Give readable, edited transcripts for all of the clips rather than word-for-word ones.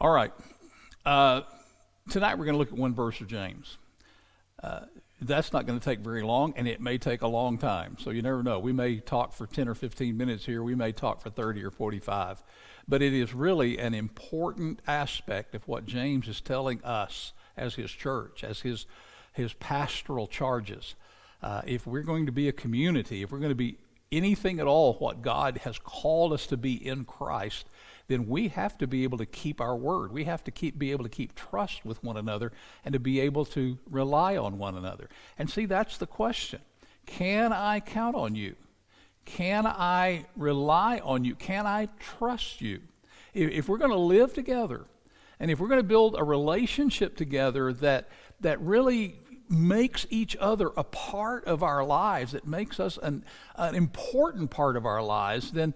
All right. Tonight we're going to look at one verse of James. That's not going to take very long, and it may take a long time. So you never know. We may talk for 10 or 15 minutes here. We may talk for 30 or 45. But it is really an important aspect of what James is telling us as his church, as his pastoral charges. If we're going to be a community, if we're going to be anything at all what God has called us to be in Christ, then we have to be able to keep our word. We have to be able to keep trust with one another and to be able to rely on one another. And see, that's the question. Can I count on you? Can I rely on you? Can I trust you? If we're going to live together, and if we're going to build a relationship together that really makes each other a part of our lives, that makes us an important part of our lives, then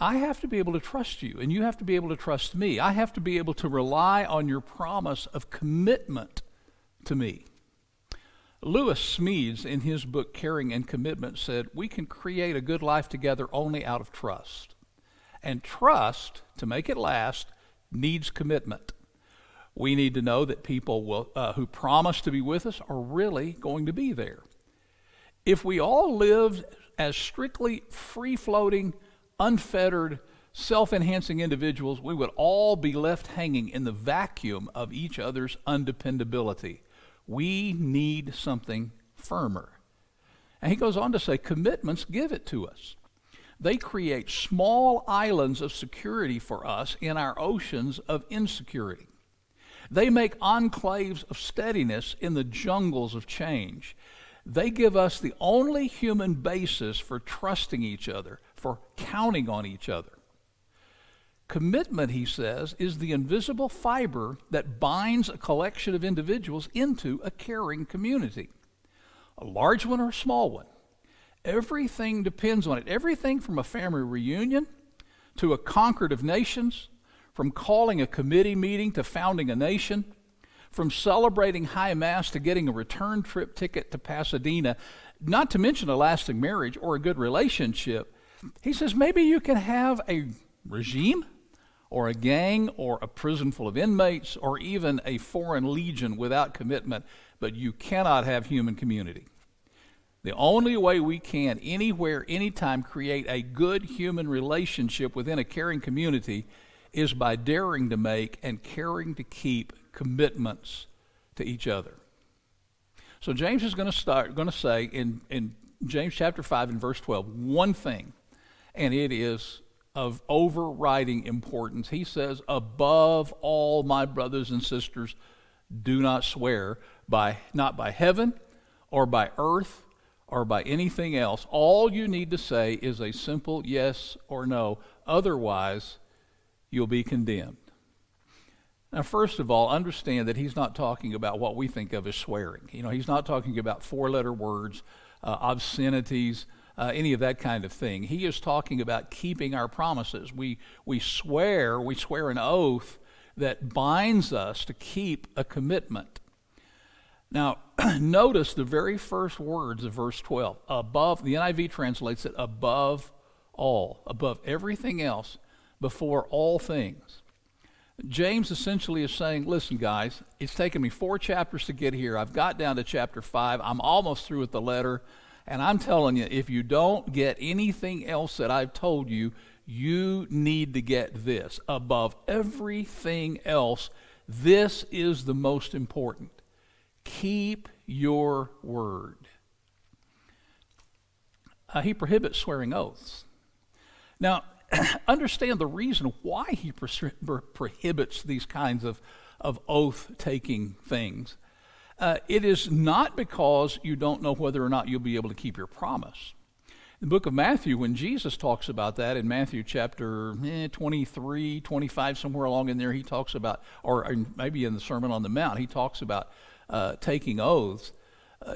I have to be able to trust you, and you have to be able to trust me. I have to be able to rely on your promise of commitment to me. Lewis Smedes, in his book Caring and Commitment, said, we can create a good life together only out of trust. And trust, to make it last, needs commitment. We need to know that people who promise to be with us are really going to be there. If we all lived as strictly free-floating, unfettered, self-enhancing individuals, we would all be left hanging in the vacuum of each other's undependability. We need something firmer. And he goes on to say, commitments give it to us. They create small islands of security for us in our oceans of insecurity. They make enclaves of steadiness in the jungles of change. They give us the only human basis for trusting each other, for counting on each other. Commitment, he says, is the invisible fiber that binds a collection of individuals into a caring community. A large one or a small one. Everything depends on it. Everything from a family reunion to a concord of nations, from calling a committee meeting to founding a nation, from celebrating high mass to getting a return trip ticket to Pasadena, not to mention a lasting marriage or a good relationship. He says maybe you can have a regime or a gang or a prison full of inmates or even a foreign legion without commitment, but you cannot have human community. The only way we can anywhere, anytime create a good human relationship within a caring community is by daring to make and caring to keep commitments to each other. So James is going to say in James chapter 5 and verse 12 one thing, and it is of overriding importance. He says, above all, my brothers and sisters, do not swear not by heaven or by earth or by anything else. All you need to say is a simple yes or no. Otherwise, you'll be condemned. Now, first of all, understand that he's not talking about what we think of as swearing. He's not talking about four-letter words, obscenities, any of that kind of thing. He is talking about keeping our promises. We swear an oath that binds us to keep a commitment. Now, notice the very first words of verse 12. Above, the NIV translates it above all, above everything else, before all things. James essentially is saying, listen guys, it's taken me 4 chapters to get here. I've got down to chapter 5. I'm almost through with the letter. And I'm telling you, if you don't get anything else that I've told you, you need to get this. Above everything else, this is the most important. Keep your word. He prohibits swearing oaths. Now, understand the reason why he prohibits these kinds of oath-taking things. It is not because you don't know whether or not you'll be able to keep your promise. In the book of Matthew, when Jesus talks about that, in Matthew chapter 23, 25, somewhere along in there, he talks about, or maybe in the Sermon on the Mount, he talks about taking oaths.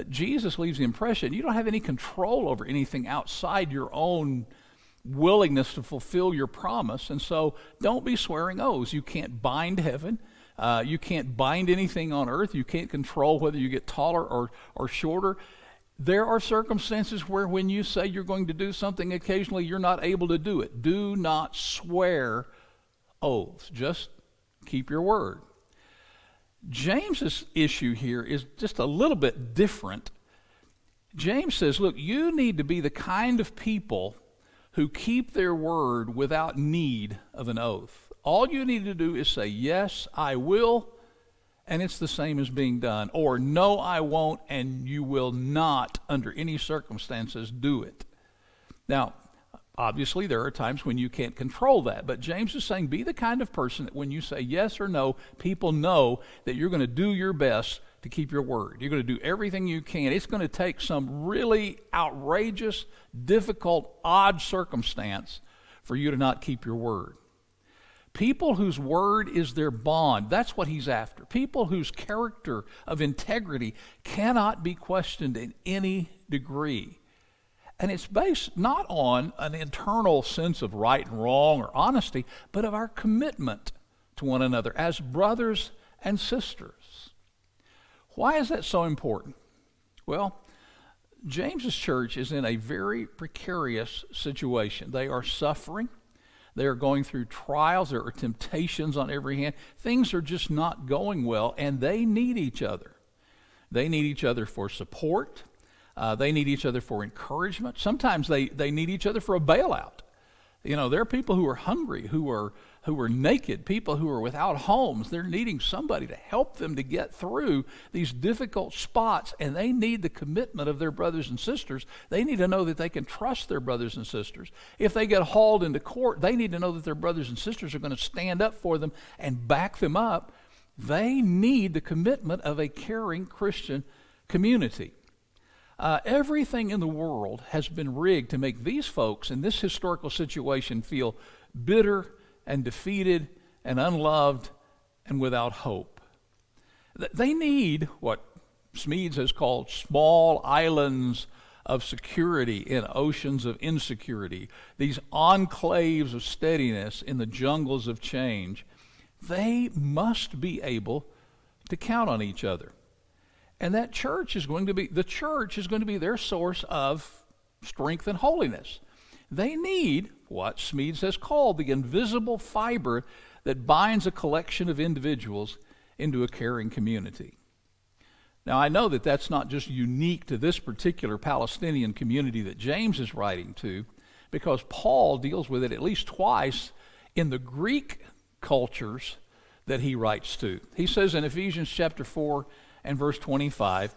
Jesus leaves the impression you don't have any control over anything outside your own willingness to fulfill your promise, and so don't be swearing oaths. You can't bind heaven. You can't bind anything on earth. You can't control whether you get taller or shorter. There are circumstances where when you say you're going to do something, occasionally you're not able to do it. Do not swear oaths. Just keep your word. James's issue here is just a little bit different. James says, look, you need to be the kind of people who keep their word without need of an oath. All you need to do is say, yes, I will, and it's the same as being done. Or, no, I won't, and you will not, under any circumstances, do it. Now, obviously, there are times when you can't control that, but James is saying be the kind of person that when you say yes or no, people know that you're going to do your best to keep your word. You're going to do everything you can. It's going to take some really outrageous, difficult, odd circumstance for you to not keep your word. People whose word is their bond, that's what he's after. People whose character of integrity cannot be questioned in any degree. And it's based not on an internal sense of right and wrong or honesty, but of our commitment to one another as brothers and sisters. Why is that so important? Well, James's church is in a very precarious situation. They are suffering. They are going through trials. There are temptations on every hand. Things are just not going well, and they need each other. They need each other for support. They need each other for encouragement. Sometimes they need each other for a bailout. You know, there are people who are hungry, who are naked, people who are without homes. They're needing somebody to help them to get through these difficult spots, and they need the commitment of their brothers and sisters. They need to know that they can trust their brothers and sisters. If they get hauled into court, they need to know that their brothers and sisters are going to stand up for them and back them up. They need the commitment of a caring Christian community. Everything in the world has been rigged to make these folks in this historical situation feel bitter and defeated and unloved and without hope. They need what Smedes has called small islands of security in oceans of insecurity, these enclaves of steadiness in the jungles of change. They must be able to count on each other. And that church is going to be their source of strength and holiness. They need what Smedes has called the invisible fiber that binds a collection of individuals into a caring community. Now, I know that that's not just unique to this particular Palestinian community that James is writing to, because Paul deals with it at least twice in the Greek cultures that he writes to. He says in Ephesians chapter 4 and verse 25,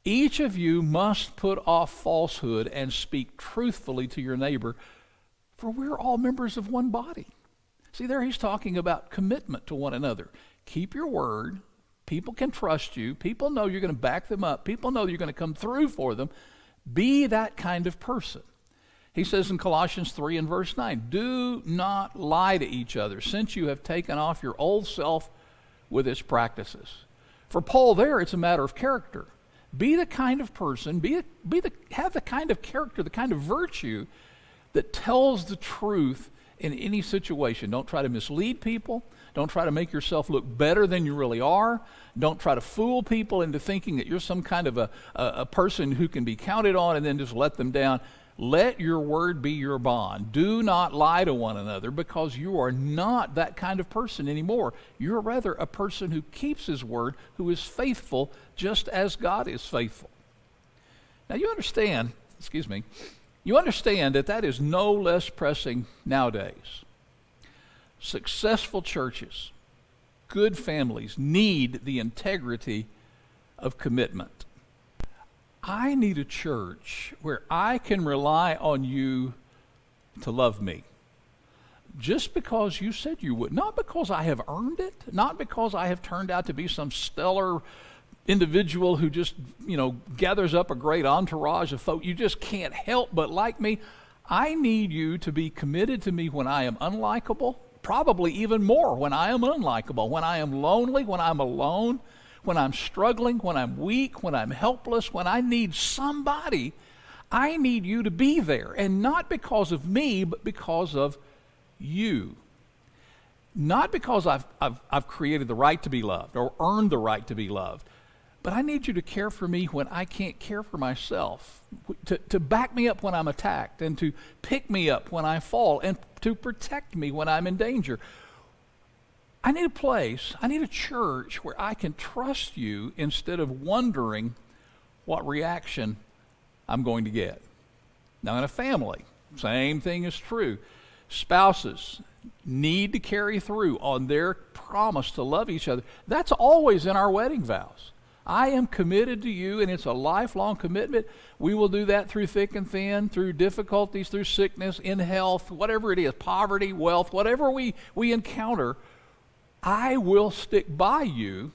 each of you must put off falsehood and speak truthfully to your neighbor, for we're all members of one body. See, there he's talking about commitment to one another. Keep your word. People can trust you. People know you're going to back them up. People know you're going to come through for them. Be that kind of person. He says in Colossians 3 and verse 9, do not lie to each other, since you have taken off your old self with its practices. For Paul there, it's a matter of character. Be the kind of person, have the kind of character, the kind of virtue that tells the truth in any situation. Don't try to mislead people. Don't try to make yourself look better than you really are. Don't try to fool people into thinking that you're some kind of a person who can be counted on and then just let them down. Let your word be your bond. Do not lie to one another, because you are not that kind of person anymore. You're rather a person who keeps his word, who is faithful just as God is faithful. Now you understand that is no less pressing nowadays. Successful churches, good families need the integrity of commitment. I need a church where I can rely on you to love me. Just because you said you would. Not because I have earned it. Not because I have turned out to be some stellar individual who just, gathers up a great entourage of folk. You just can't help but like me. I need you to be committed to me when I am unlikable. Probably even more when I am unlikable. When I am lonely, when I'm alone. When I'm struggling, when I'm weak, when I'm helpless, when I need somebody, I need you to be there. And not because of me, but because of you. Not because I've created the right to be loved or earned the right to be loved, but I need you to care for me when I can't care for myself, to back me up when I'm attacked, and to pick me up when I fall, and to protect me when I'm in danger. I need a place, I need a church where I can trust you instead of wondering what reaction I'm going to get. Now, in a family, same thing is true. Spouses need to carry through on their promise to love each other. That's always in our wedding vows. I am committed to you, and it's a lifelong commitment. We will do that through thick and thin, through difficulties, through sickness, in health, whatever it is, poverty, wealth, whatever we encounter. I will stick by you,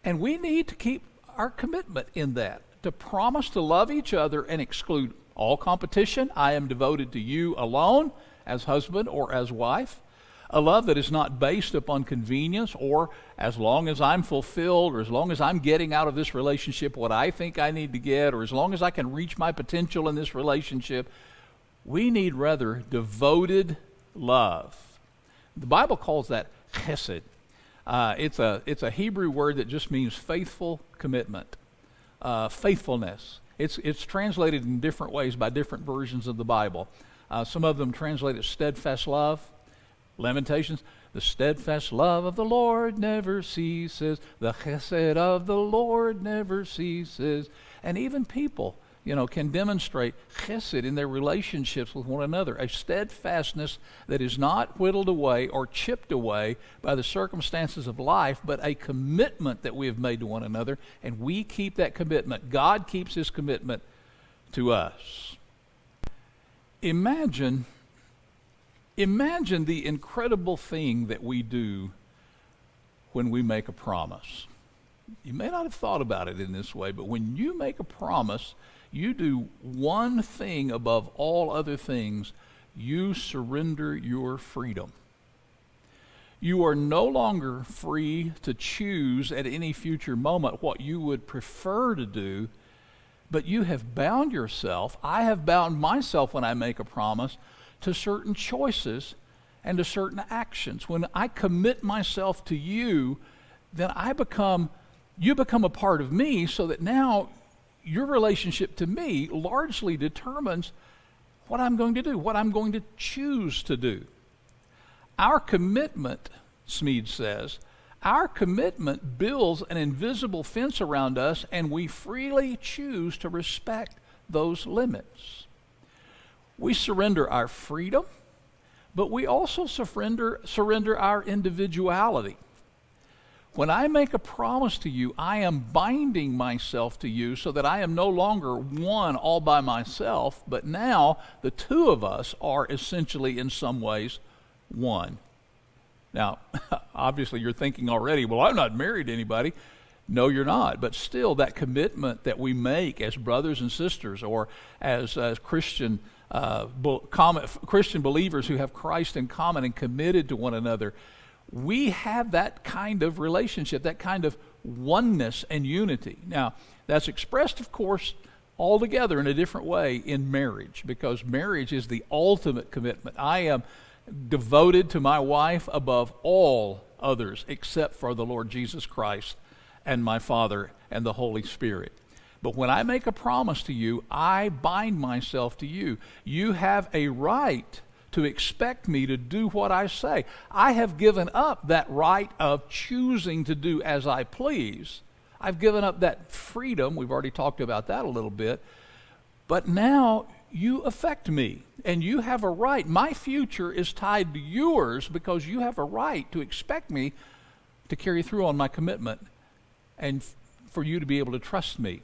and we need to keep our commitment in that, to promise to love each other and exclude all competition. I am devoted to you alone as husband or as wife. A love that is not based upon convenience or as long as I'm fulfilled or as long as I'm getting out of this relationship what I think I need to get or as long as I can reach my potential in this relationship. We need rather devoted love. The Bible calls that chesed. It's a Hebrew word that just means faithful commitment, faithfulness. It's translated in different ways by different versions of the Bible. Some of them translate it steadfast love. Lamentations, the steadfast love of the Lord never ceases. The chesed of the Lord never ceases. And even people, can demonstrate chesed in their relationships with one another, a steadfastness that is not whittled away or chipped away by the circumstances of life, but a commitment that we have made to one another, and we keep that commitment. God keeps his commitment to us. Imagine the incredible thing that we do when we make a promise. You may not have thought about it in this way, but when you make a promise, you do one thing above all other things. You surrender your freedom. You are no longer free to choose at any future moment what you would prefer to do, but you have bound yourself. I have bound myself when I make a promise to certain choices and to certain actions. When I commit myself to you, then you become a part of me, so that now your relationship to me largely determines what I'm going to do, what I'm going to choose to do. Our commitment, Smead says, our commitment builds an invisible fence around us, and we freely choose to respect those limits. We surrender our freedom, but we also surrender our individuality. When I make a promise to you, I am binding myself to you so that I am no longer one all by myself, but now the two of us are essentially in some ways one. Now, obviously you're thinking already, well, I'm not married to anybody. No, you're not. But still, that commitment that we make as brothers and sisters or as Christian believers who have Christ in common and committed to one another, we have that kind of relationship, that kind of oneness and unity. Now, that's expressed, of course, altogether in a different way in marriage, because marriage is the ultimate commitment. I am devoted to my wife above all others except for the Lord Jesus Christ and my Father and the Holy Spirit. But when I make a promise to you, I bind myself to you. You have a right to expect me to do what I say. I have given up that right of choosing to do as I please. I've given up that freedom. We've already talked about that a little bit. But now you affect me, and you have a right. My future is tied to yours because you have a right to expect me to carry through on my commitment and for you to be able to trust me.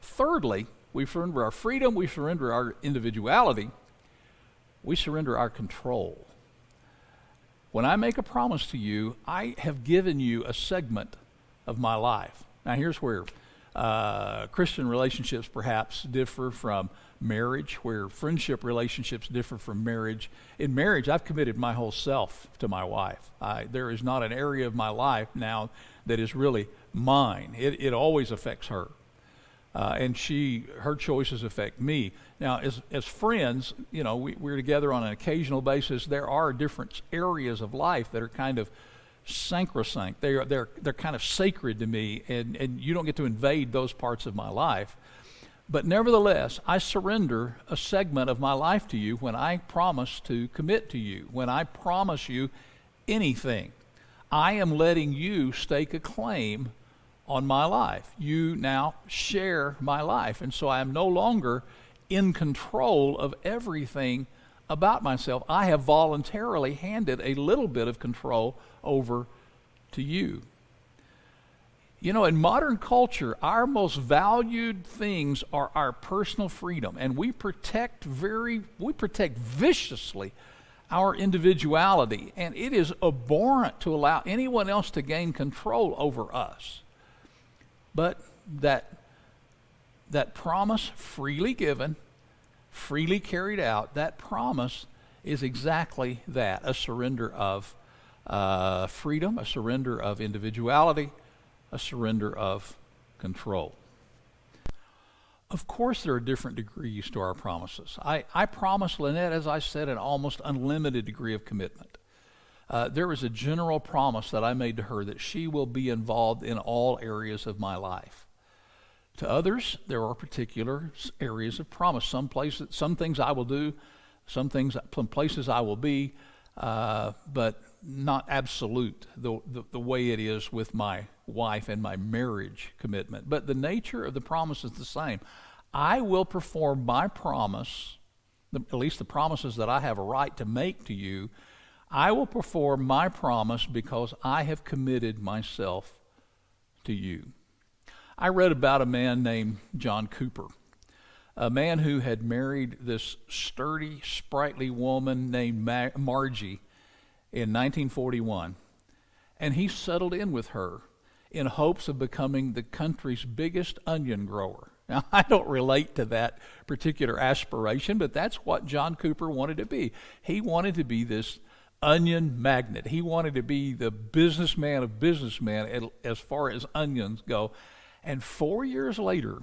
Thirdly, we surrender our freedom, we surrender our individuality, we surrender our control. When I make a promise to you, I have given you a segment of my life. Now here's where Christian relationships perhaps differ from marriage, where friendship relationships differ from marriage. In marriage, I've committed my whole self to my wife. There is not an area of my life now that is really mine. It always affects her. And her choices affect me. Now, as friends, we're together on an occasional basis. There are different areas of life that are kind of sacrosanct. They're kind of sacred to me, and you don't get to invade those parts of my life. But nevertheless, I surrender a segment of my life to you when I promise to commit to you, when I promise you anything. I am letting you stake a claim on my life. You now share my life. And so I am no longer in control of everything about myself. I have voluntarily handed a little bit of control over to you. You know, in modern culture, our most valued things are our personal freedom, and we protect viciously our individuality, and it is abhorrent to allow anyone else to gain control over us. But that promise, freely given, freely carried out, that promise is exactly that, a surrender of freedom, a surrender of individuality, a surrender of control. Of course, there are different degrees to our promises. I promised Lynette, as I said, an almost unlimited degree of commitment. There is a general promise that I made to her that she will be involved in all areas of my life. To others, there are particular areas of promise. Some things I will do, some places I will be, but not absolute the way it is with my wife and my marriage commitment. But the nature of the promise is the same. I will perform my promise, at least the promises that I have a right to make to you. I will perform my promise because I have committed myself to you. I read about a man named John Cooper, a man who had married this sturdy, sprightly woman named Margie in 1941, and he settled in with her in hopes of becoming the country's biggest onion grower. Now, I don't relate to that particular aspiration, but that's what John Cooper wanted to be. He wanted to be this onion magnate. He wanted to be the businessman of businessmen as far as onions go. And 4 years later,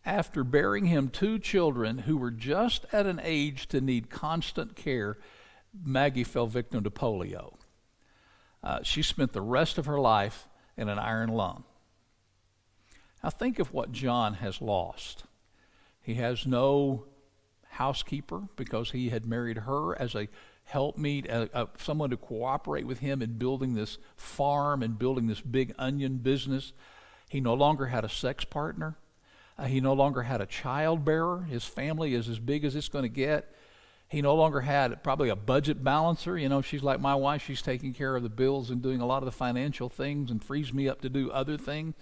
after bearing him 2 children who were just at an age to need constant care, Maggie fell victim to polio. She spent the rest of her life in an iron lung. Now think of what John has lost. He has no housekeeper because he had married her as a helpmeet, someone to cooperate with him in building this farm and building this big onion business. He no longer had a sex partner. He no longer had a child bearer. His family is as big as it's going to get. He no longer had probably a budget balancer. You know, she's like my wife. She's taking care of the bills and doing a lot of the financial things and frees me up to do other things.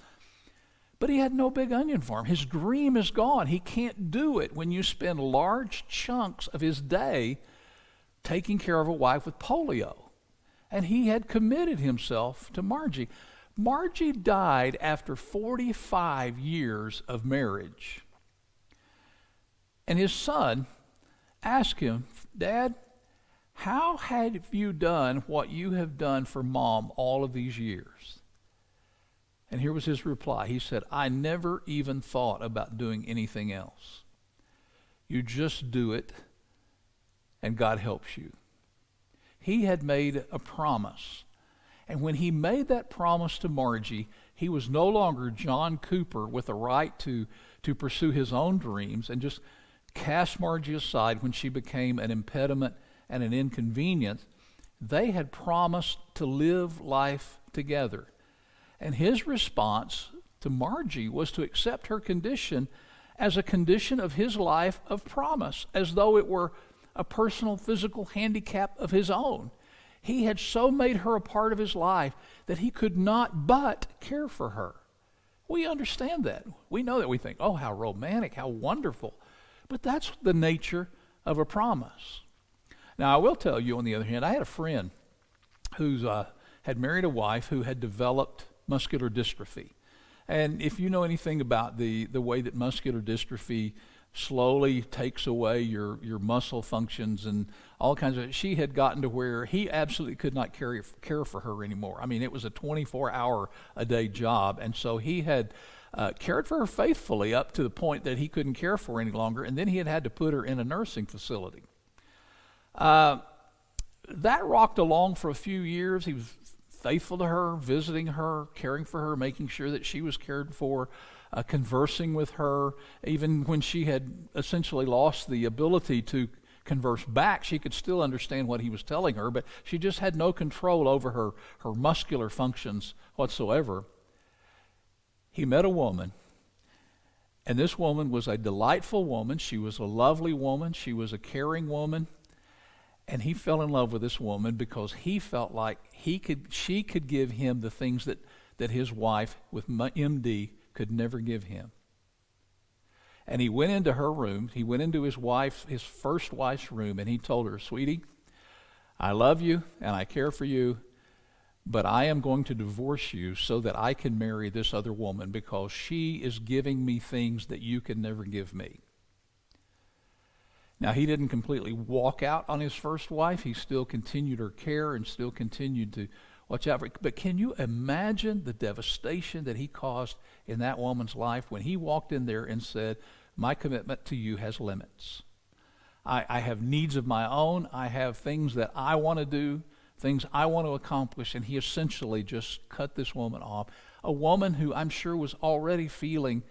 But he had no big onion farm. His dream is gone. He can't do it when you spend large chunks of his day taking care of a wife with polio. And he had committed himself to Margie. Margie died after 45 years of marriage. And his son asked him, "Dad, how have you done what you have done for Mom all of these years?" And here was his reply. He said, "I never even thought about doing anything else. You just do it, and God helps you." He had made a promise. And when he made that promise to Margie, he was no longer John Cooper with a right to pursue his own dreams and just cast Margie aside when she became an impediment and an inconvenience. They had promised to live life together. And his response to Margie was to accept her condition as a condition of his life of promise, as though it were a personal physical handicap of his own. He had so made her a part of his life that he could not but care for her. We understand that. We know that. We think, oh, how romantic, how wonderful. But that's the nature of a promise. Now, I will tell you, on the other hand, I had a friend who had married a wife who had developed muscular dystrophy. And if you know anything about the way that muscular dystrophy slowly takes away your muscle functions and all kinds of, she had gotten to where he absolutely could not care for her anymore. I mean, it was a 24-hour-a-day job, and so he had cared for her faithfully up to the point that he couldn't care for her any longer, and then he had to put her in a nursing facility. That rocked along for a few years. He was faithful to her, visiting her, caring for her, making sure that she was cared for, conversing with her, even when she had essentially lost the ability to converse back, she could still understand what he was telling her, but she just had no control over her muscular functions whatsoever. He met a woman, and this woman was a delightful woman. She was a lovely woman. She was a caring woman. And he fell in love with this woman because he felt like she could give him the things that his wife with MD could never give him. And he went into her room. He went into his first wife's room, and he told her, "Sweetie, I love you and I care for you, but I am going to divorce you so that I can marry this other woman because she is giving me things that you can never give me." Now, he didn't completely walk out on his first wife. He still continued her care and still continued to watch out for her. But can you imagine the devastation that he caused in that woman's life when he walked in there and said, "My commitment to you has limits. I have needs of my own. I have things that I want to do, things I want to accomplish." And he essentially just cut this woman off. A woman who I'm sure was already feeling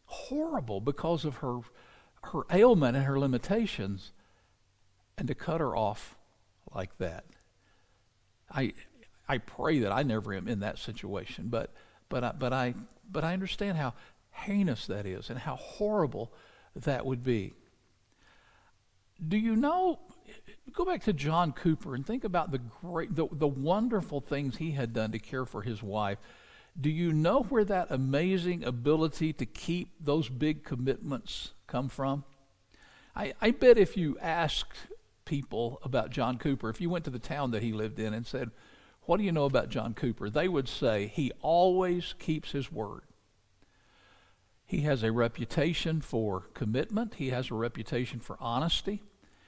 horrible because of her ailment and her limitations, and to cut her off like that. I pray that I never am in that situation, but I understand how heinous that is and how horrible that would be. Do you know? Go back to John Cooper and think about the wonderful things he had done to care for his wife. Do you know where that amazing ability to keep those big commitments come from? I bet if you asked people about John Cooper, if you went to the town that he lived in and said, "What do you know about John Cooper?" they would say, "He always keeps his word." He has a reputation for commitment. He has a reputation for honesty.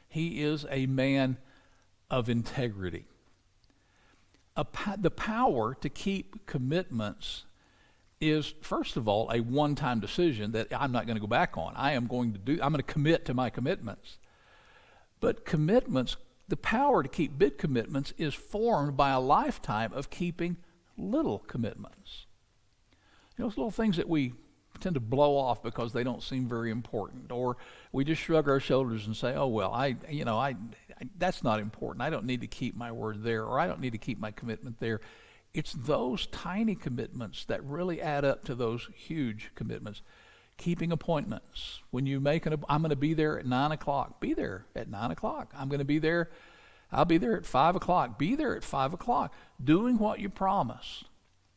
He is a man of integrity. The power to keep commitments is, first of all, a one-time decision that I'm not going to go back on. I'm going to commit to my commitments. But commitments, the power to keep big commitments is formed by a lifetime of keeping little commitments. You know, those little things that we tend to blow off because they don't seem very important, or we just shrug our shoulders and say, "Oh well, that's not important. I don't need to keep my word there, or I don't need to keep my commitment there." It's those tiny commitments that really add up to those huge commitments. Keeping appointments. When you make I'm going to be there at 9 o'clock. Be there at 9 o'clock. I'm going to be there. I'll be there at 5 o'clock. Be there at 5 o'clock. Doing what you promise.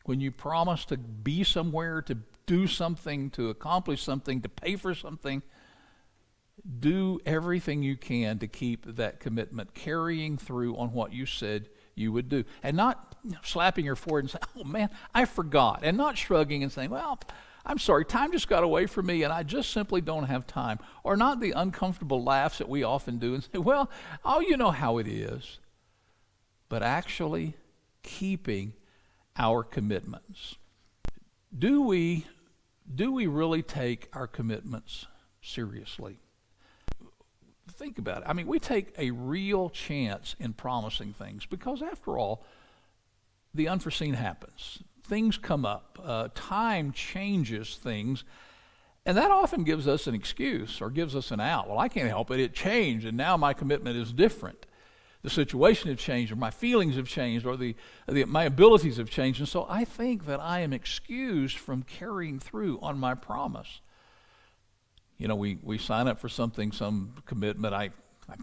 When you promise to be somewhere, to do something, to accomplish something, to pay for something, do everything you can to keep that commitment, carrying through on what you said you would do. And not slapping your forehead and saying, "Oh man, I forgot." And not shrugging and saying, "Well, I'm sorry, time just got away from me and I just simply don't have time." Or not the uncomfortable laughs that we often do and say, "Well, oh, you know how it is." But actually keeping our commitments. Do we really take our commitments seriously? Think about it. I mean, we take a real chance in promising things because, after all, the unforeseen happens. Things come up. Time changes things, and that often gives us an excuse or gives us an out. "Well, I can't help it. It changed, and now my commitment is different. The situation has changed, or my feelings have changed, or my abilities have changed, and so I think that I am excused from carrying through on my promise." You know, we sign up for something, some commitment. I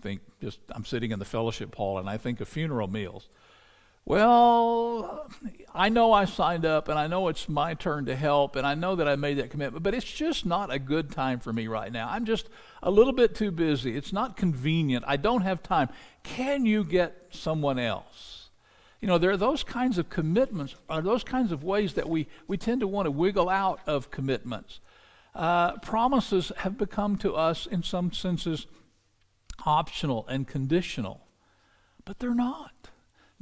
think I'm sitting in the fellowship hall and I think of funeral meals. Well, I know I signed up and I know it's my turn to help and I know that I made that commitment, but it's just not a good time for me right now. I'm just a little bit too busy. It's not convenient. I don't have time. Can you get someone else? You know, there are those kinds of commitments, or those kinds of ways that we tend to want to wiggle out of commitments. Promises have become to us, in some senses, optional and conditional, but they're not.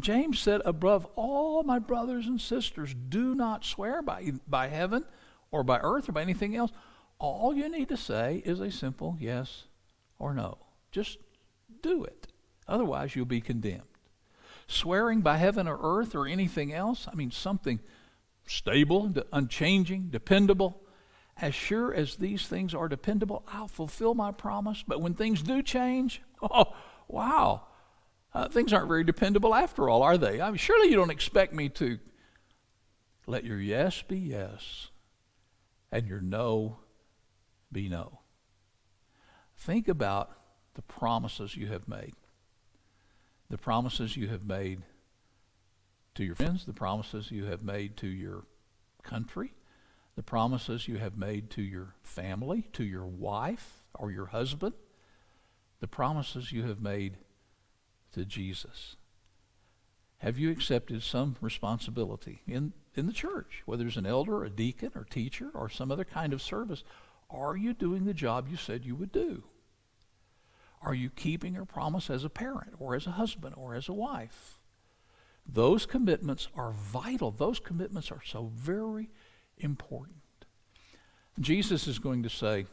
James said, "Above all, my brothers and sisters, do not swear by heaven or by earth or by anything else." All you need to say is a simple yes or no. Just do it. Otherwise, you'll be condemned. Swearing by heaven or earth or anything else, I mean something stable, unchanging, dependable, as sure as these things are dependable, I'll fulfill my promise. But when things do change, oh, wow, things aren't very dependable after all, are they? I mean, surely you don't expect me to let your yes be yes and your no be no. Think about the promises you have made. The promises you have made to your friends, the promises you have made to your country, the promises you have made to your family, to your wife or your husband, the promises you have made to Jesus. Have you accepted some responsibility in the church, whether it's an elder, a deacon, or teacher, or some other kind of service? Are you doing the job you said you would do? Are you keeping your promise as a parent, or as a husband, or as a wife? Those commitments are vital. Those commitments are so very important. Jesus is going to say,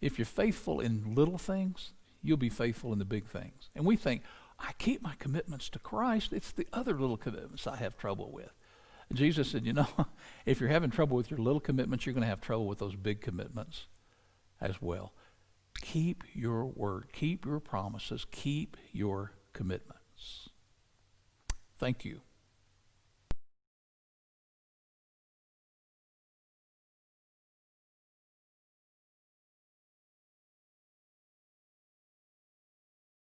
if you're faithful in little things, you'll be faithful in the big things. And we think, I keep my commitments to Christ. It's the other little commitments I have trouble with. And Jesus said, if you're having trouble with your little commitments, you're going to have trouble with those big commitments as well. Keep your word. Keep your promises. Keep your commitments. Thank you.